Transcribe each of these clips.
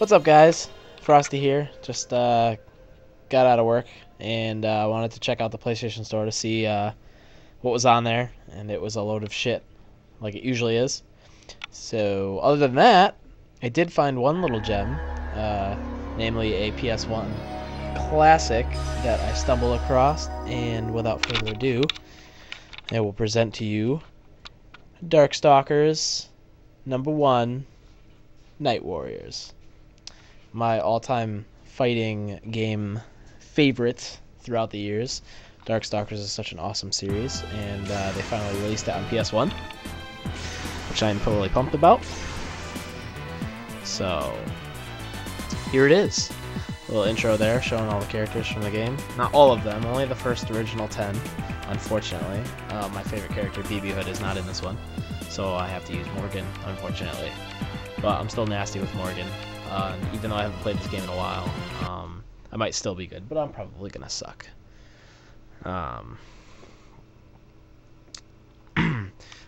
What's up, guys? Frosty here. Just got out of work and wanted to check out the PlayStation Store to see what was on there, and it was a load of shit, like it usually is. So, other than that, I did find one little gem, namely a PS1 classic that I stumbled across, and without further ado, I will present to you Darkstalkers #1 Night Warriors. My all-time fighting game favorite throughout the years. Darkstalkers is such an awesome series, and they finally released it on PS1, which I'm totally pumped about. So, here it is. A little intro there, showing all the characters from the game. Not all of them, only the first original 10, unfortunately. My favorite character, BB Hood, is not in this one, so I have to use Morgan, unfortunately. But I'm still nasty with Morgan. Even though I haven't played this game in a while, I might still be good, but I'm probably gonna suck.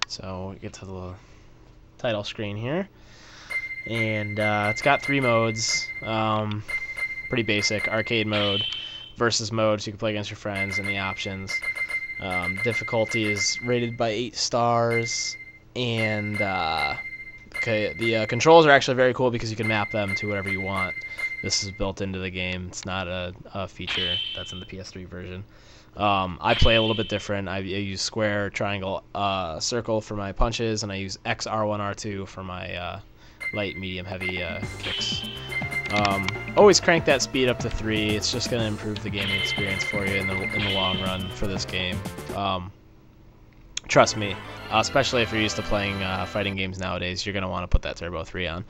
So we get to the title screen here, and it's got 3 modes. Pretty basic: arcade mode, versus mode, so you can play against your friends, and the options. Difficulty is rated by 8 stars, and the controls are actually very cool because you can map them to whatever you want. This is built into the game. It's not a feature that's in the PS3 version. I play a little bit different. I use square, triangle, circle for my punches, and I use X, R1, R2 for my light, medium, heavy kicks. Always crank that speed up to 3. It's just going to improve the gaming experience for you in the long run for this game. Trust me, especially if you're used to playing fighting games nowadays, you're going to want to put that Turbo 3 on.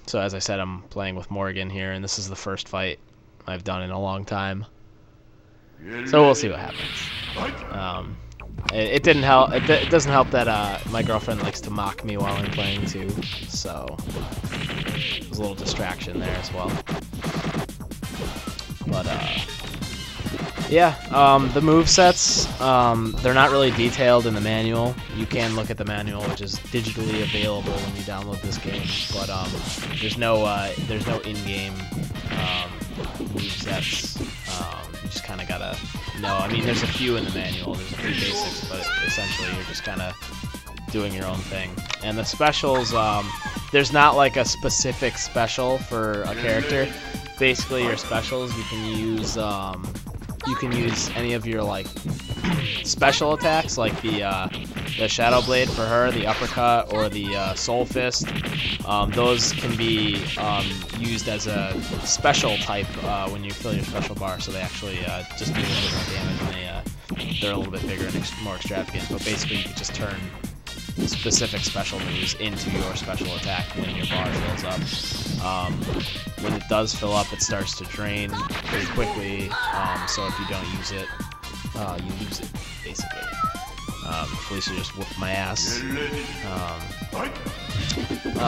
So as I said, I'm playing with Morgan here, and this is the first fight I've done in a long time. So we'll see what happens. It didn't help. It doesn't help that my girlfriend likes to mock me while I'm playing too, so there's a little distraction there as well. But yeah, the movesets, they're not really detailed in the manual. You can look at the manual, which is digitally available when you download this game, but there's no in-game movesets. You just kind of gotta know. I mean, there's a few in the manual. There's a few basics, but essentially you're just kind of doing your own thing. And the specials, there's not like a specific special for a character. Basically, your specials, you can use any of your like special attacks, like the Shadow Blade for her, the uppercut, or the Soul Fist. Those can be used as a special type when you fill your special bar, so they actually just do a little bit more damage, and they're a little bit bigger and more extravagant. But basically, you can just turn specific special moves into your special attack when your bar fills up. When it does fill up, it starts to drain pretty quickly, so if you don't use it, you lose it, basically. Felicia just whooped my ass.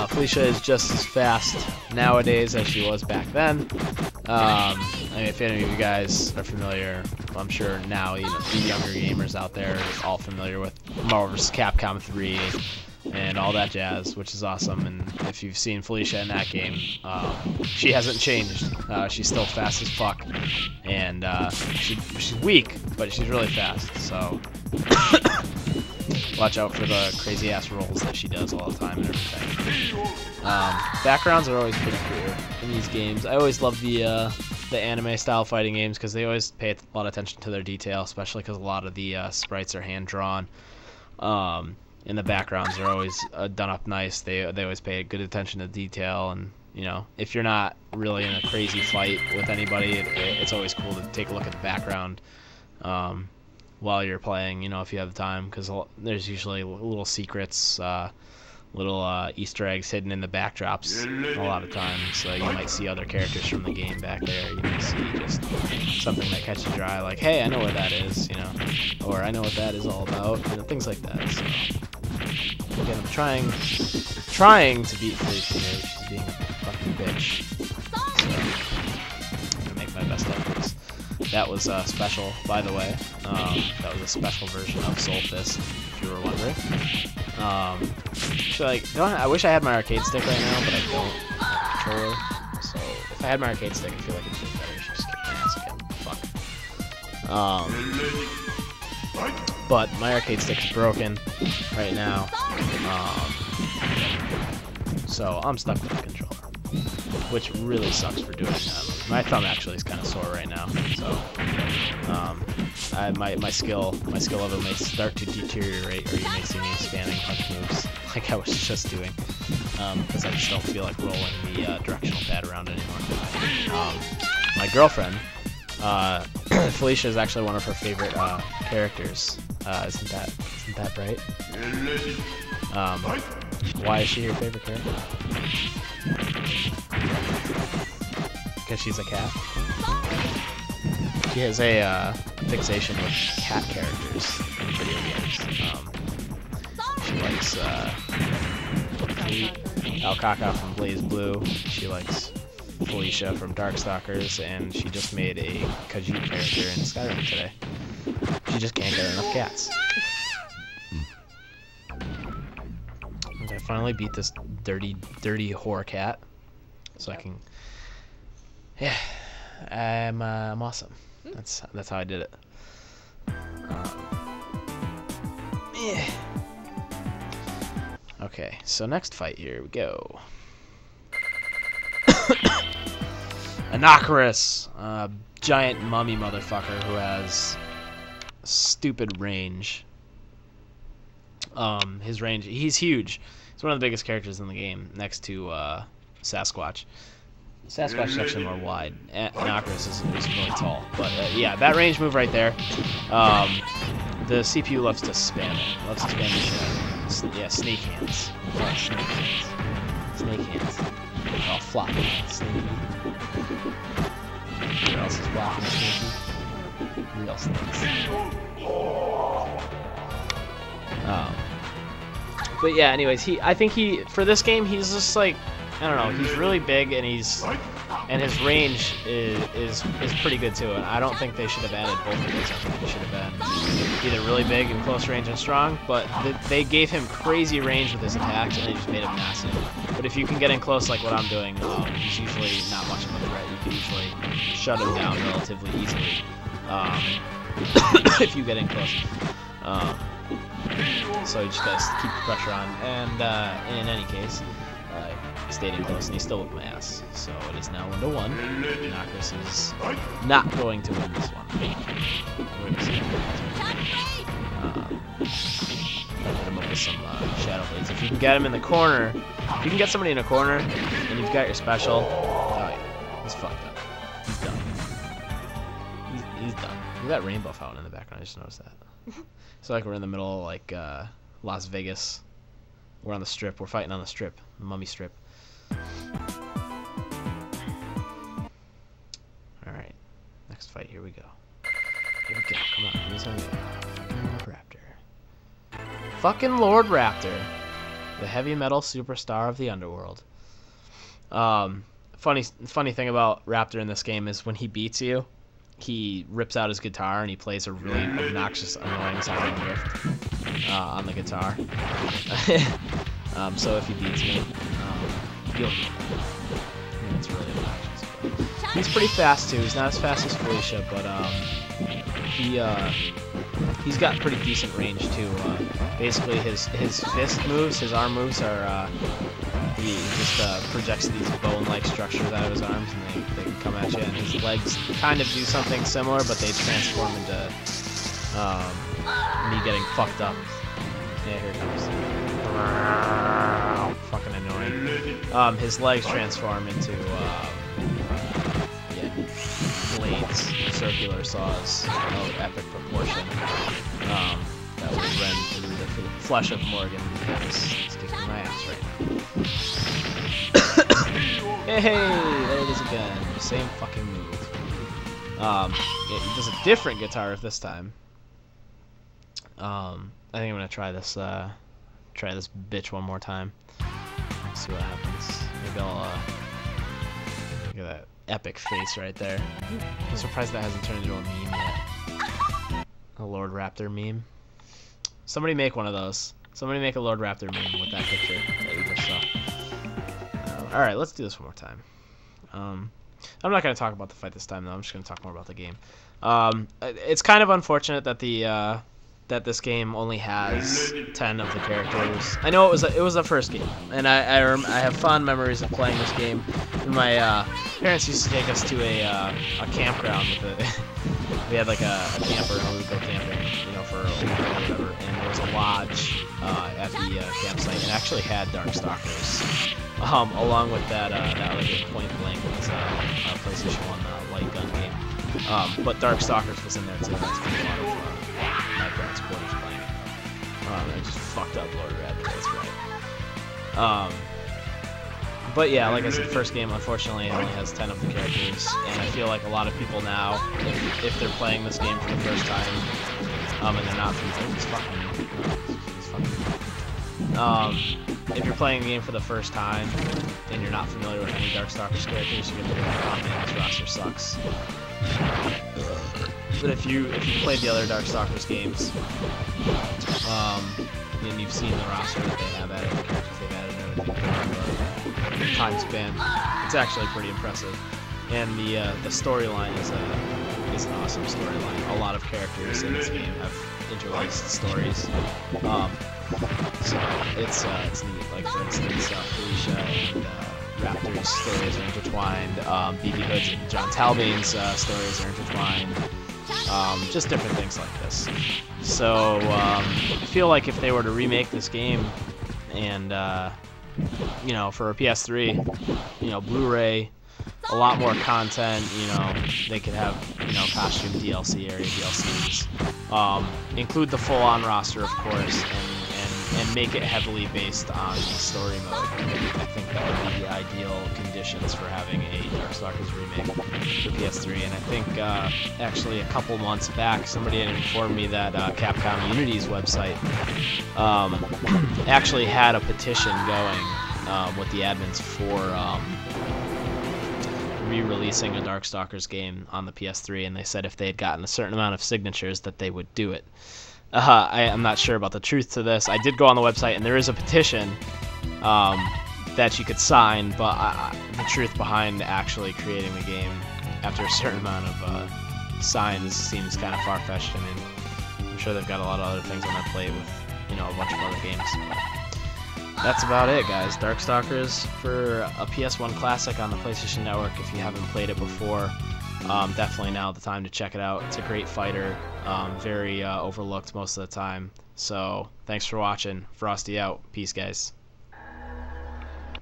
Felicia is just as fast nowadays as she was back then. I mean, if any of you guys are familiar, I'm sure now, you know, the younger gamers out there are all familiar with Marvel vs. Capcom 3 and all that jazz, which is awesome. And if you've seen Felicia in that game, she hasn't changed. She's still fast as fuck, and she's weak, but she's really fast. So watch out for the crazy ass rolls that she does all the time and everything. Backgrounds are always pretty cool in these games. I always love the anime style fighting games because they always pay a lot of attention to their detail, especially because a lot of the sprites are hand drawn. And the backgrounds are always done up nice. They always pay good attention to detail, and you know, if you're not really in a crazy fight with anybody, it's always cool to take a look at the background while you're playing, you know, if you have the time, because there's usually little secrets, little Easter eggs hidden in the backdrops a lot of times. So you might see other characters from the game back there. You might see just something that catches your eye, like, hey, I know where that is, you know, or I know what that is all about, you know, things like that. So again, I'm trying to beat Felicia here. She's being a fucking bitch. So I'm gonna make my best efforts. That was special, by the way. That was a special version of Soul Fist, if you were wondering. I wish I had my arcade stick right now, but I don't. controller. So if I had my arcade stick, I feel like it'd be better. Just kick my ass again. Fuck. But my arcade stick's broken right now. So I'm stuck with the controller, which really sucks for doing that. My thumb actually is kind of sore right now. So my skill level may start to deteriorate, or you may see me spamming punch moves like I was just doing, because I just don't feel like rolling the directional pad around anymore. My girlfriend, Felicia, is actually one of her favorite characters. Isn't that right? Why is she your favorite character? Because she's a cat. She has a fixation with cat characters in video games. She likes Alcaca from Blaze Blue. She likes Felicia from Darkstalkers, and she just made a Khajiit character in Skyrim today. She just can't get enough cats. And I finally beat this dirty whore cat, so I can. Yeah, I'm awesome. That's how I did it. Yeah. Okay, so next fight, here we go. Anakaris, giant mummy motherfucker who has stupid range. His range, he's huge. He's one of the biggest characters in the game, next to Sasquatch. Sasquatch is actually more wide. Anakaris is really tall. But yeah, that range move right there. The CPU loves to spam it. Loves to spam the shit out of it. Yeah, snake hands. Oh, snake hands. Snake hands. Oh, flop hands. Snake hands. Who else is blocking snakey? Real snakes. But yeah, anyways, I think for this game, he's just like, I don't know, he's really big, and his range is pretty good too. And I don't think they should have added both of those. I think they should have been either really big and close range and strong, but they gave him crazy range with his attacks, and they just made him massive. But if you can get in close like what I'm doing, he's usually not much of a threat. You can usually shut him down relatively easily if you get in close. So you just gotta keep the pressure on, and in any case, stayed in close, and he still whipped my ass. So it is now 1-1. Anakaris is not going to win this one. We're gonna see. Hit him up with some Shadow Blades. If you can get him in the corner, if you can get somebody in a corner, and you've got your special, oh yeah, he's fucked up. He's done. He's done. Look at that rainbow fountain in the background. I just noticed that. So like we're in the middle of like Las Vegas. We're on the strip. We're fighting on the strip, the mummy strip. All right, next fight. Here we go. Here we go. Come on, who's on Lord Raptor? Fucking Lord Raptor, the heavy metal superstar of the underworld. Funny thing about Raptor in this game is when he beats you, he rips out his guitar and he plays a really obnoxious, annoying sounding riff on the guitar. So if he beats me, you'll hear it. And it's really obnoxious. He's pretty fast too. He's not as fast as Felicia, but he's got pretty decent range too. Basically, his fist moves, his arm moves are he just projects these bone-like structures out of his arms, and they can come at you. And his legs kind of do something similar, but they transform into me getting fucked up. Yeah, here it comes. Fucking annoying. His legs transform into blades, circular saws of epic proportion that will rend through the flesh of Morgan. It's kicking my ass right now. Hey, there it is again. The same fucking move. Yeah, he does a different guitar riff this time. I think I'm gonna try this bitch one more time. See what happens. Maybe I'll look at that epic face right there. I'm surprised that hasn't turned into a meme yet. A Lord Raptor meme. Somebody make one of those. Somebody make a Lord Raptor meme with that picture that we just saw. Alright, let's do this one more time. I'm not going to talk about the fight this time, though. I'm just going to talk more about the game. It's kind of unfortunate that that this game only has 10 of the characters. I know it was a first game, and I have fond memories of playing this game. And my parents used to take us to a campground with we had like a camper, and we would go camping, you know, for a week or whatever. And there was a lodge at the campsite, and actually had Darkstalkers. Along with that other game, Point Blank was a PlayStation 1 light gun game. But Darkstalkers was in there too. That's been a lot of my parents' quarters playing. I just fucked up Lord Red, that's right. But yeah, like I said, first game, unfortunately, it only has 10 of the characters, and I feel like a lot of people now, if they're playing this game for the first time, and they're not if you're playing the game for the first time and you're not familiar with any Darkstalkers characters, you're gonna be like, oh man, this roster sucks. But if you played the other Darkstalkers games, and you've seen the roster that they have added, the characters they've added, and everything over time span, it's actually pretty impressive. And the storyline is an awesome storyline. A lot of characters in this game have interlaced stories. So it's neat. Like for instance, Felicia and Raptor's stories are intertwined. BB Hood's and John Talbane's stories are intertwined. Just different things like this. So I feel like if they were to remake this game, and you know, for a PS3, you know, Blu-ray, a lot more content, you know, they could have, you know, costume DLC, area DLCs, include the full-on roster, of course, and make it heavily based on the story mode. I think that would be the ideal conditions for having a Darkstalkers remake for PS3. And I think actually a couple months back, somebody had informed me that Capcom Unity's website actually had a petition going with the admins for re-releasing a Darkstalkers game on the PS3, and they said if they had gotten a certain amount of signatures that they would do it. I'm not sure about the truth to this. I did go on the website, and there is a petition that you could sign, but the truth behind actually creating the game after a certain amount of signs seems kind of far-fetched. I mean, I'm sure they've got a lot of other things on their plate with, you know, a bunch of other games. But that's about it, guys. Darkstalkers for a PS1 classic on the PlayStation Network. If you haven't played it before, definitely now the time to check it out. It's a great fighter, very overlooked most of the time. So thanks for watching. Frosty out. Peace, guys.